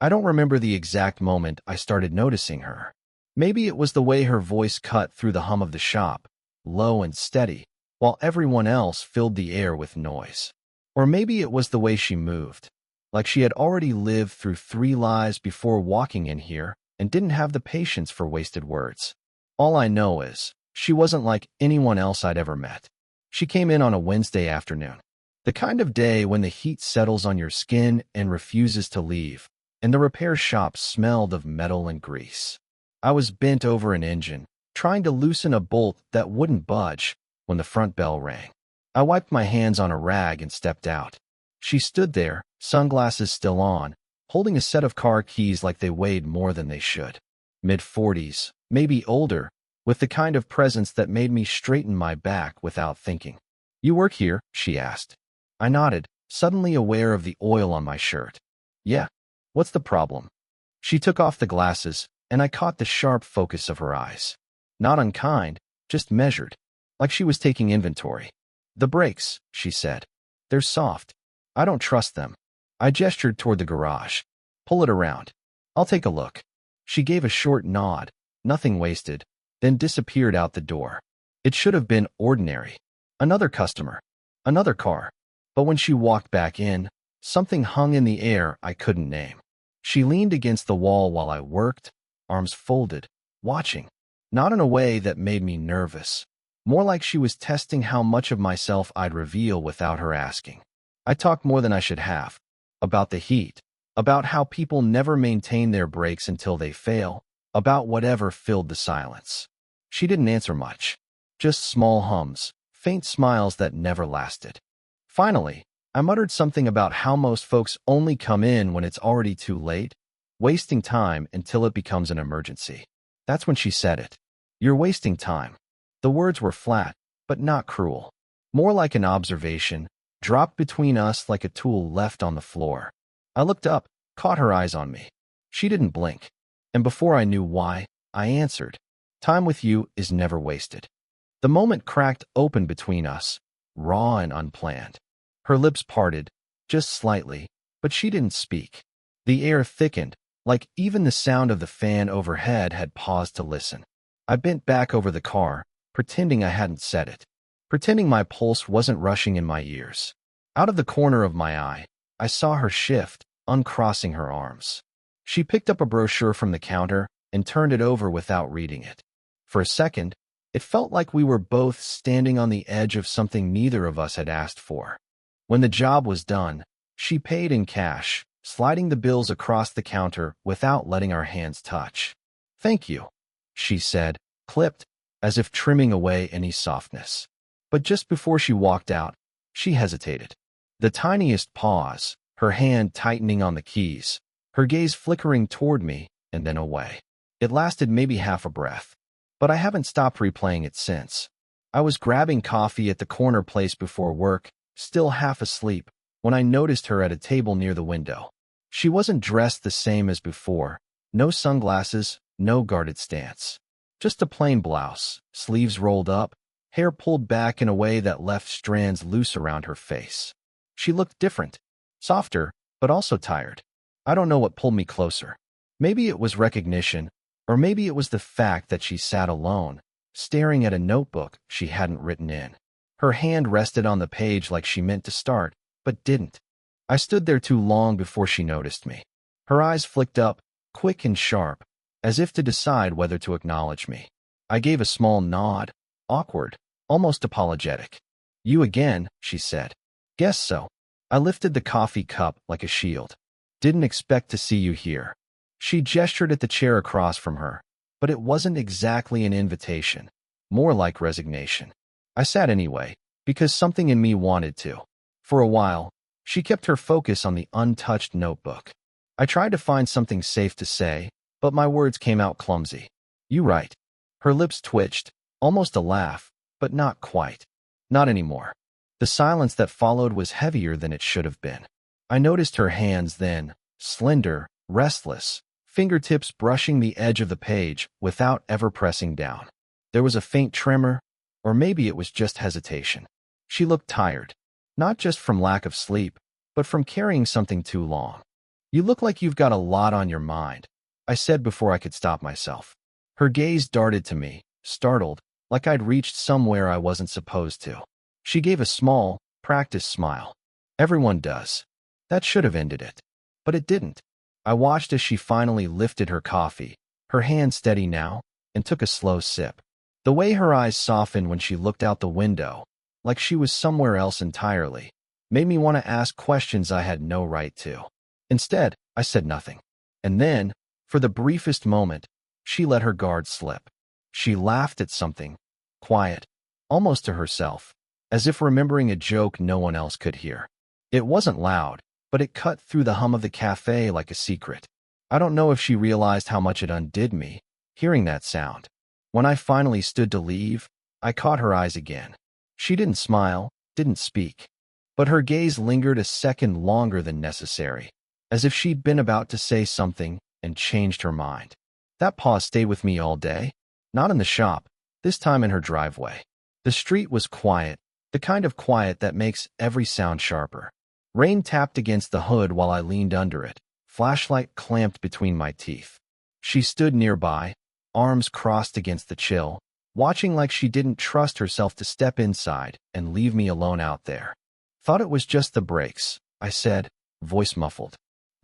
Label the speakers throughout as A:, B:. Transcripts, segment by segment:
A: I don't remember the exact moment I started noticing her. Maybe it was the way her voice cut through the hum of the shop, low and steady, while everyone else filled the air with noise. Or maybe it was the way she moved, like she had already lived through 3 lives before walking in here and didn't have the patience for wasted words. All I know is, she wasn't like anyone else I'd ever met. She came in on a Wednesday afternoon, the kind of day when the heat settles on your skin and refuses to leave, and the repair shop smelled of metal and grease. I was bent over an engine, trying to loosen a bolt that wouldn't budge, when the front bell rang. I wiped my hands on a rag and stepped out. She stood there, sunglasses still on, holding a set of car keys like they weighed more than they should. Mid-40s, maybe older, with the kind of presence that made me straighten my back without thinking. "You work here?" she asked. I nodded, suddenly aware of the oil on my shirt. "Yeah. What's the problem?" She took off the glasses, and I caught the sharp focus of her eyes. Not unkind, just measured, like she was taking inventory. "The brakes," she said. "They're soft. I don't trust them." I gestured toward the garage. "Pull it around. I'll take a look." She gave a short nod, nothing wasted, then disappeared out the door. It should have been ordinary. Another customer. Another car. But when she walked back in, something hung in the air I couldn't name. She leaned against the wall while I worked, arms folded, watching. Not in a way that made me nervous. More like she was testing how much of myself I'd reveal without her asking. I talked more than I should have. About the heat. About how people never maintain their brakes until they fail. About whatever filled the silence. She didn't answer much. Just small hums, faint smiles that never lasted. Finally, I muttered something about how most folks only come in when it's already too late, wasting time until it becomes an emergency. That's when she said it. "You're wasting time." The words were flat, but not cruel. More like an observation, dropped between us like a tool left on the floor. I looked up, caught her eyes on me. She didn't blink. And before I knew why, I answered, "Time with you is never wasted." The moment cracked open between us, raw and unplanned. Her lips parted, just slightly, but she didn't speak. The air thickened, like even the sound of the fan overhead had paused to listen. I bent back over the car, pretending I hadn't said it. Pretending my pulse wasn't rushing in my ears. Out of the corner of my eye, I saw her shift, uncrossing her arms. She picked up a brochure from the counter and turned it over without reading it. For a second, it felt like we were both standing on the edge of something neither of us had asked for. When the job was done, she paid in cash, sliding the bills across the counter without letting our hands touch. "Thank you," she said, clipped, as if trimming away any softness. But just before she walked out, she hesitated. The tiniest pause, her hand tightening on the keys, her gaze flickering toward me and then away. It lasted maybe half a breath, but I haven't stopped replaying it since. I was grabbing coffee at the corner place before work, still half asleep, when I noticed her at a table near the window. She wasn't dressed the same as before, no sunglasses, no guarded stance. Just a plain blouse, sleeves rolled up, hair pulled back in a way that left strands loose around her face. She looked different, softer, but also tired. I don't know what pulled me closer. Maybe it was recognition, or maybe it was the fact that she sat alone, staring at a notebook she hadn't written in. Her hand rested on the page like she meant to start, but didn't. I stood there too long before she noticed me. Her eyes flicked up, quick and sharp, as if to decide whether to acknowledge me. I gave a small nod, awkward, almost apologetic. "You again," she said. "Guess so." I lifted the coffee cup like a shield. "Didn't expect to see you here." She gestured at the chair across from her, but it wasn't exactly an invitation, more like resignation. I sat anyway, because something in me wanted to. For a while, she kept her focus on the untouched notebook. I tried to find something safe to say, but my words came out clumsy. "You right." Her lips twitched, almost a laugh, but not quite. Not anymore. The silence that followed was heavier than it should have been. I noticed her hands then, slender, restless, fingertips brushing the edge of the page without ever pressing down. There was a faint tremor, or maybe it was just hesitation. She looked tired, not just from lack of sleep, but from carrying something too long. You look like you've got a lot on your mind, I said before I could stop myself. Her gaze darted to me, startled, like I'd reached somewhere I wasn't supposed to. She gave a small, practiced smile. Everyone does. That should have ended it. But it didn't. I watched as she finally lifted her coffee, her hand steady now, and took a slow sip. The way her eyes softened when she looked out the window, like she was somewhere else entirely, made me want to ask questions I had no right to. Instead, I said nothing. And then, for the briefest moment, she let her guard slip. She laughed at something, quiet, almost to herself, as if remembering a joke no one else could hear. It wasn't loud, but it cut through the hum of the cafe like a secret. I don't know if she realized how much it undid me, hearing that sound. When I finally stood to leave, I caught her eyes again. She didn't smile, didn't speak, but her gaze lingered a second longer than necessary, as if she'd been about to say something and changed her mind. That pause stayed with me all day, not in the shop, this time in her driveway. The street was quiet, the kind of quiet that makes every sound sharper. Rain tapped against the hood while I leaned under it, flashlight clamped between my teeth. She stood nearby, arms crossed against the chill, watching like she didn't trust herself to step inside and leave me alone out there. Thought it was just the brakes, I said, voice muffled.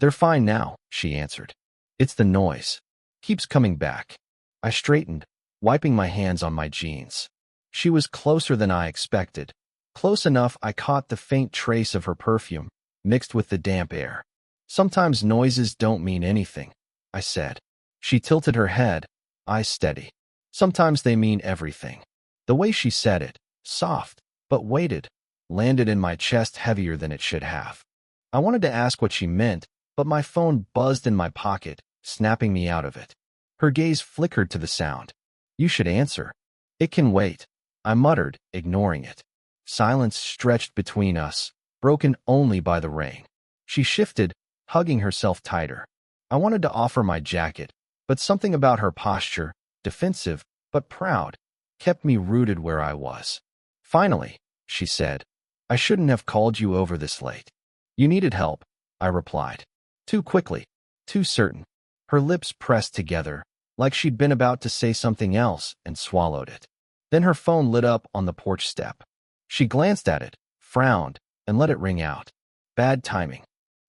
A: They're fine now, she answered. It's the noise. Keeps coming back. I straightened, wiping my hands on my jeans. She was closer than I expected. Close enough I caught the faint trace of her perfume, mixed with the damp air. Sometimes noises don't mean anything, I said. She tilted her head, eyes steady. Sometimes they mean everything. The way she said it, soft, but weighted, landed in my chest heavier than it should have. I wanted to ask what she meant, but my phone buzzed in my pocket, snapping me out of it. Her gaze flickered to the sound. You should answer. It can wait, I muttered, ignoring it. Silence stretched between us, broken only by the rain. She shifted, hugging herself tighter. I wanted to offer my jacket, but something about her posture, defensive but proud, kept me rooted where I was. Finally, she said, I shouldn't have called you over this late. You needed help, I replied. Too quickly, too certain. Her lips pressed together, like she'd been about to say something else and swallowed it. Then her phone lit up on the porch step. She glanced at it, frowned, and let it ring out. Bad timing.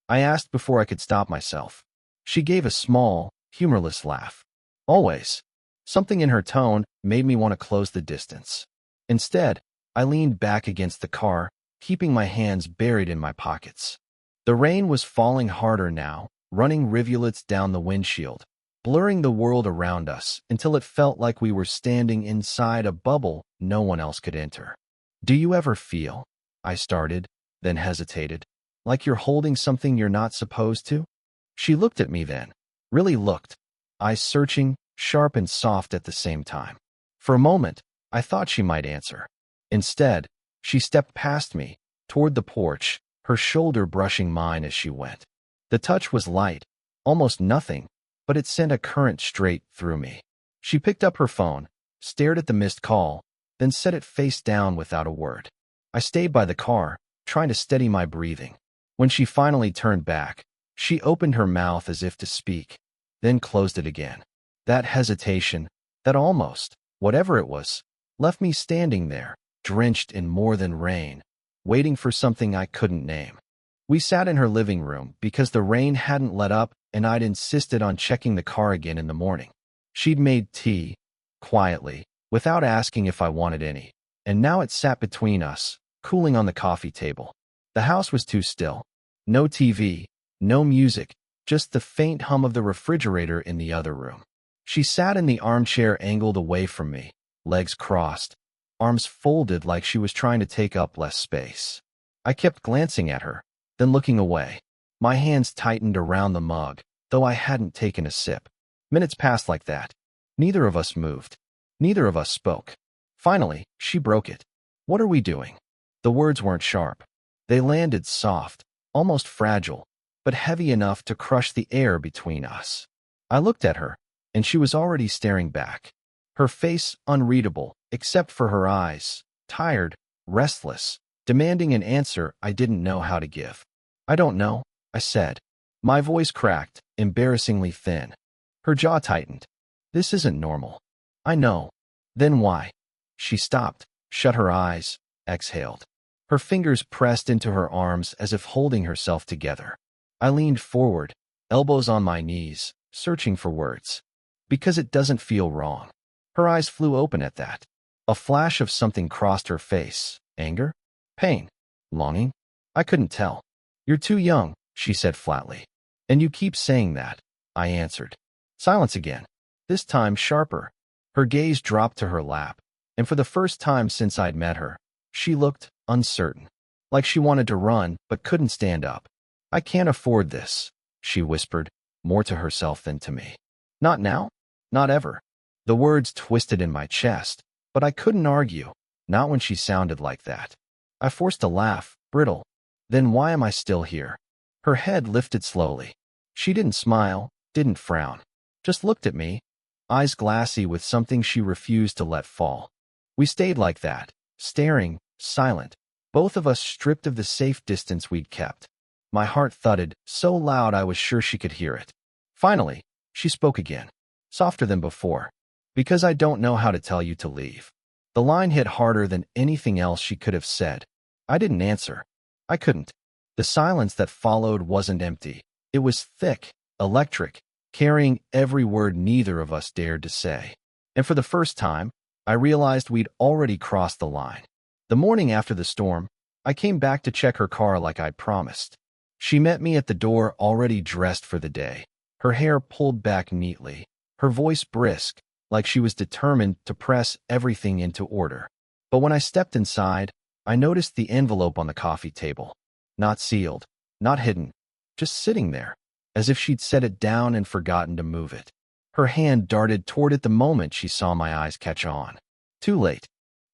A: I asked before I could stop myself. She gave a small, humorless laugh. Always. Something in her tone made me want to close the distance. Instead, I leaned back against the car, keeping my hands buried in my pockets. The rain was falling harder now, running rivulets down the windshield, blurring the world around us until it felt like we were standing inside a bubble no one else could enter. Do you ever feel, I started, then hesitated, like you're holding something you're not supposed to? She looked at me then, really looked, eyes searching, sharp and soft at the same time. For a moment, I thought she might answer. Instead, she stepped past me, toward the porch, her shoulder brushing mine as she went. The touch was light, almost nothing, but it sent a current straight through me. She picked up her phone, stared at the missed call, then set it face down without a word. I stayed by the car, trying to steady my breathing. When she finally turned back, she opened her mouth as if to speak, then closed it again. That hesitation, that almost, whatever it was, left me standing there, drenched in more than rain, waiting for something I couldn't name. We sat in her living room because the rain hadn't let up and I'd insisted on checking the car again in the morning. She'd made tea, quietly, without asking if I wanted any, and now it sat between us, cooling on the coffee table. The house was too still. No TV, no music, just the faint hum of the refrigerator in the other room. She sat in the armchair angled away from me, legs crossed, arms folded like she was trying to take up less space. I kept glancing at her, then looking away. My hands tightened around the mug, though I hadn't taken a sip. Minutes passed like that. Neither of us moved. Neither of us spoke. Finally, she broke it. What are we doing? The words weren't sharp. They landed soft, almost fragile, but heavy enough to crush the air between us. I looked at her, and she was already staring back. Her face unreadable, except for her eyes, tired, restless, demanding an answer I didn't know how to give. I don't know, I said. My voice cracked, embarrassingly thin. Her jaw tightened. This isn't normal. I know. Then why? She stopped, shut her eyes, exhaled. Her fingers pressed into her arms as if holding herself together. I leaned forward, elbows on my knees, searching for words. Because it doesn't feel wrong. Her eyes flew open at that. A flash of something crossed her face. Anger? Pain? Longing? I couldn't tell. You're too young, she said flatly. And you keep saying that, I answered. Silence again. This time sharper. Her gaze dropped to her lap, and for the first time since I'd met her, she looked uncertain, like she wanted to run but couldn't stand up. I can't afford this, she whispered, more to herself than to me. Not now? Not ever. The words twisted in my chest, but I couldn't argue, not when she sounded like that. I forced a laugh, brittle. Then why am I still here? Her head lifted slowly. She didn't smile, didn't frown. Just looked at me, eyes glassy with something she refused to let fall. We stayed like that, staring, silent, both of us stripped of the safe distance we'd kept. My heart thudded, so loud I was sure she could hear it. Finally, she spoke again, softer than before. Because I don't know how to tell you to leave. The line hit harder than anything else she could have said. I didn't answer. I couldn't. The silence that followed wasn't empty. It was thick, electric, carrying every word neither of us dared to say. And for the first time, I realized we'd already crossed the line. The morning after the storm, I came back to check her car like I'd promised. She met me at the door already dressed for the day, her hair pulled back neatly, her voice brisk, like she was determined to press everything into order. But when I stepped inside, I noticed the envelope on the coffee table. Not sealed, not hidden, just sitting there, as if she'd set it down and forgotten to move it. Her hand darted toward it the moment she saw my eyes catch on. Too late.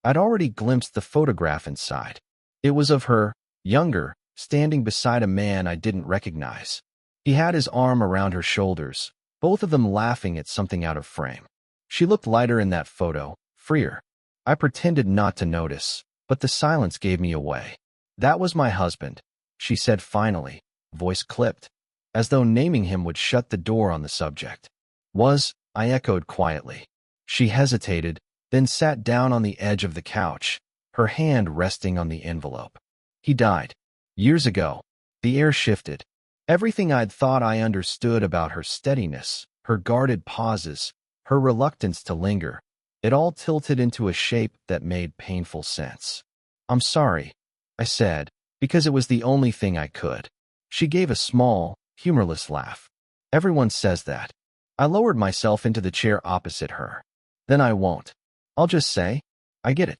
A: I'd already glimpsed the photograph inside. It was of her, younger, standing beside a man I didn't recognize. He had his arm around her shoulders, both of them laughing at something out of frame. She looked lighter in that photo, freer. I pretended not to notice, but the silence gave me away. That was my husband, she said finally, voice clipped, as though naming him would shut the door on the subject. Was, I echoed quietly. She hesitated, then sat down on the edge of the couch, her hand resting on the envelope. He died. Years ago. The air shifted. Everything I'd thought I understood about her steadiness, her guarded pauses, her reluctance to linger, it all tilted into a shape that made painful sense. I'm sorry, I said, because it was the only thing I could. She gave a small, humorless laugh. Everyone says that. I lowered myself into the chair opposite her. Then I won't. I'll just say, I get it.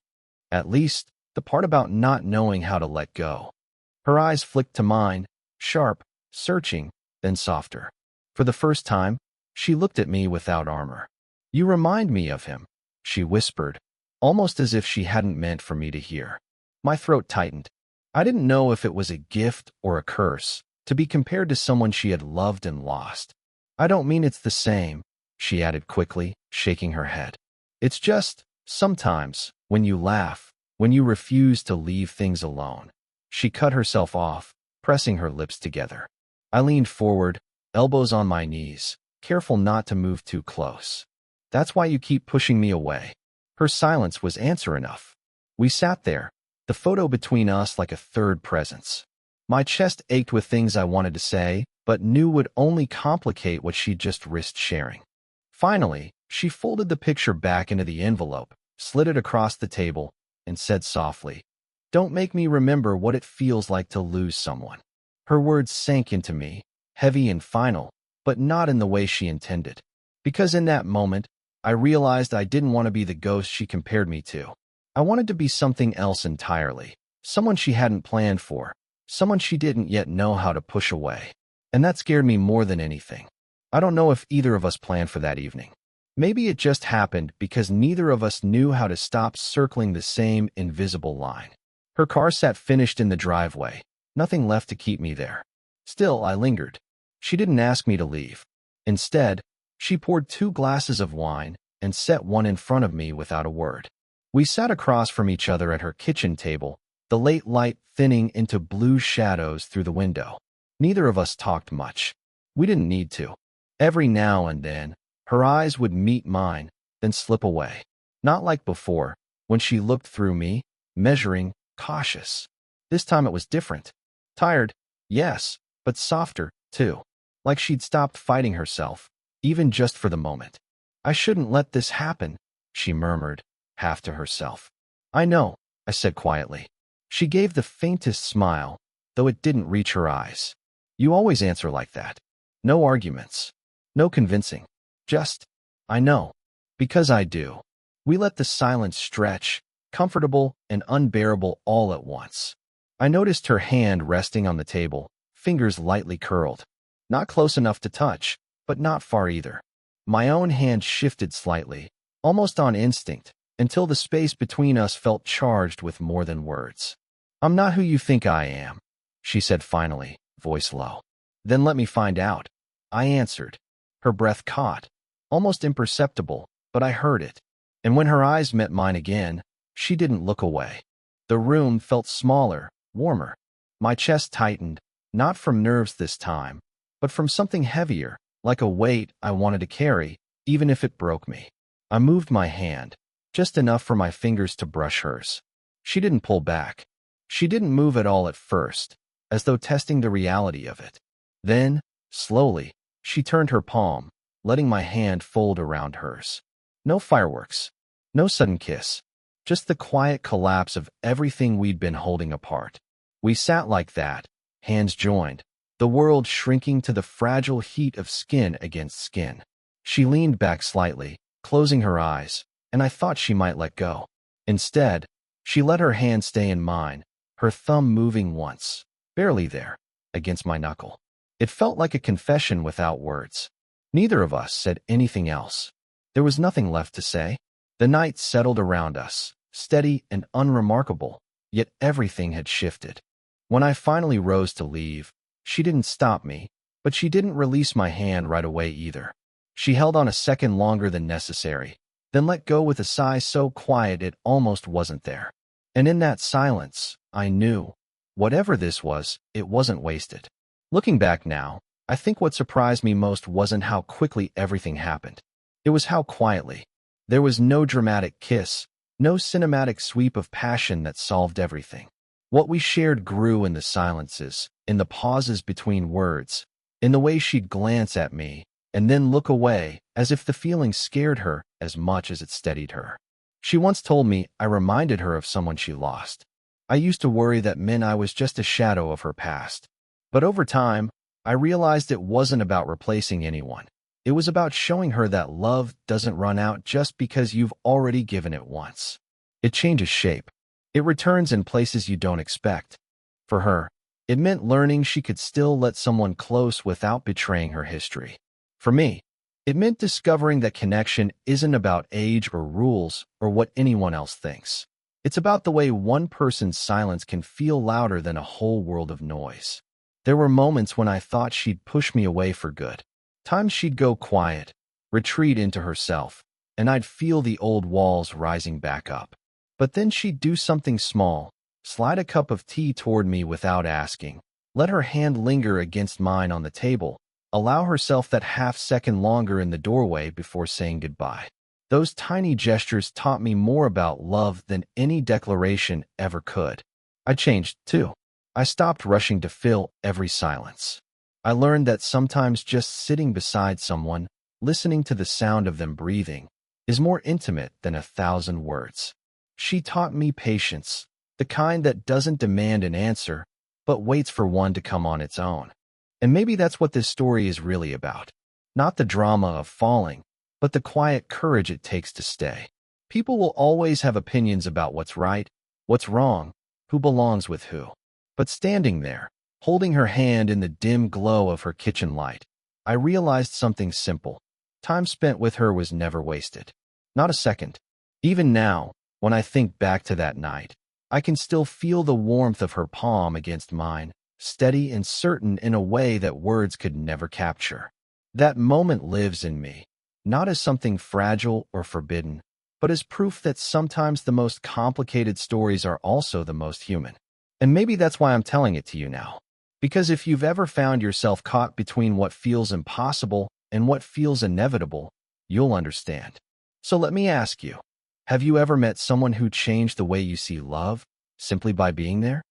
A: At least, the part about not knowing how to let go. Her eyes flicked to mine, sharp, searching, then softer. For the first time, she looked at me without armor. You remind me of him, she whispered, almost as if she hadn't meant for me to hear. My throat tightened. I didn't know if it was a gift or a curse, to be compared to someone she had loved and lost. I don't mean it's the same, she added quickly, shaking her head. It's just, sometimes, when you laugh, when you refuse to leave things alone. She cut herself off, pressing her lips together. I leaned forward, elbows on my knees, careful not to move too close. That's why you keep pushing me away. Her silence was answer enough. We sat there, the photo between us like a third presence. My chest ached with things I wanted to say, but knew would only complicate what she'd just risked sharing. Finally, she folded the picture back into the envelope, slid it across the table, and said softly, "Don't make me remember what it feels like to lose someone." Her words sank into me, heavy and final, but not in the way she intended. Because in that moment, I realized I didn't want to be the ghost she compared me to. I wanted to be something else entirely, someone she hadn't planned for, someone she didn't yet know how to push away. And that scared me more than anything. I don't know if either of us planned for that evening. Maybe it just happened because neither of us knew how to stop circling the same invisible line. Her car sat finished in the driveway, nothing left to keep me there. Still, I lingered. She didn't ask me to leave. Instead, she poured 2 glasses of wine and set one in front of me without a word. We sat across from each other at her kitchen table, the late light thinning into blue shadows through the window. Neither of us talked much. We didn't need to. Every now and then, her eyes would meet mine, then slip away. Not like before, when she looked through me, measuring, cautious. This time it was different. Tired, yes, but softer, too. Like she'd stopped fighting herself, even just for the moment. I shouldn't let this happen, she murmured, half to herself. I know, I said quietly. She gave the faintest smile, though it didn't reach her eyes. You always answer like that. No arguments. No convincing. Just, I know. Because I do. We let the silence stretch, comfortable and unbearable all at once. I noticed her hand resting on the table, fingers lightly curled. Not close enough to touch, but not far either. My own hand shifted slightly, almost on instinct, until the space between us felt charged with more than words. I'm not who you think I am, she said finally, voice low. Then let me find out. I answered. Her breath caught, almost imperceptible, but I heard it. And when her eyes met mine again, she didn't look away. The room felt smaller, warmer. My chest tightened, not from nerves this time, but from something heavier, like a weight I wanted to carry, even if it broke me. I moved my hand, just enough for my fingers to brush hers. She didn't pull back. She didn't move at all at first, as though testing the reality of it. Then, slowly, she turned her palm, letting my hand fold around hers. No fireworks, no sudden kiss, just the quiet collapse of everything we'd been holding apart. We sat like that, hands joined, the world shrinking to the fragile heat of skin against skin. She leaned back slightly, closing her eyes, and I thought she might let go. Instead, she let her hand stay in mine, her thumb moving once, barely there, against my knuckle. It felt like a confession without words. Neither of us said anything else. There was nothing left to say. The night settled around us, steady and unremarkable, yet everything had shifted. When I finally rose to leave, she didn't stop me, but she didn't release my hand right away either. She held on a second longer than necessary, then let go with a sigh so quiet it almost wasn't there. And in that silence, I knew, whatever this was, it wasn't wasted. Looking back now, I think what surprised me most wasn't how quickly everything happened. It was how quietly. There was no dramatic kiss, no cinematic sweep of passion that solved everything. What we shared grew in the silences, in the pauses between words, in the way she'd glance at me, and then look away, as if the feeling scared her as much as it steadied her. She once told me I reminded her of someone she lost. I used to worry that meant I was just a shadow of her past. But over time, I realized it wasn't about replacing anyone. It was about showing her that love doesn't run out just because you've already given it once. It changes shape. It returns in places you don't expect. For her, it meant learning she could still let someone close without betraying her history. For me, it meant discovering that connection isn't about age or rules or what anyone else thinks. It's about the way one person's silence can feel louder than a whole world of noise. There were moments when I thought she'd push me away for good. Times she'd go quiet, retreat into herself, and I'd feel the old walls rising back up. But then she'd do something small, slide a cup of tea toward me without asking, let her hand linger against mine on the table, allow herself that half-second longer in the doorway before saying goodbye. Those tiny gestures taught me more about love than any declaration ever could. I changed, too. I stopped rushing to fill every silence. I learned that sometimes just sitting beside someone, listening to the sound of them breathing, is more intimate than 1,000 words. She taught me patience, the kind that doesn't demand an answer, but waits for one to come on its own. And maybe that's what this story is really about. Not the drama of falling, but the quiet courage it takes to stay. People will always have opinions about what's right, what's wrong, who belongs with who. But standing there, holding her hand in the dim glow of her kitchen light, I realized something simple. Time spent with her was never wasted. Not a second. Even now, when I think back to that night, I can still feel the warmth of her palm against mine, steady and certain in a way that words could never capture. That moment lives in me, not as something fragile or forbidden, but as proof that sometimes the most complicated stories are also the most human. And maybe that's why I'm telling it to you now. Because if you've ever found yourself caught between what feels impossible and what feels inevitable, you'll understand. So let me ask you, have you ever met someone who changed the way you see love simply by being there?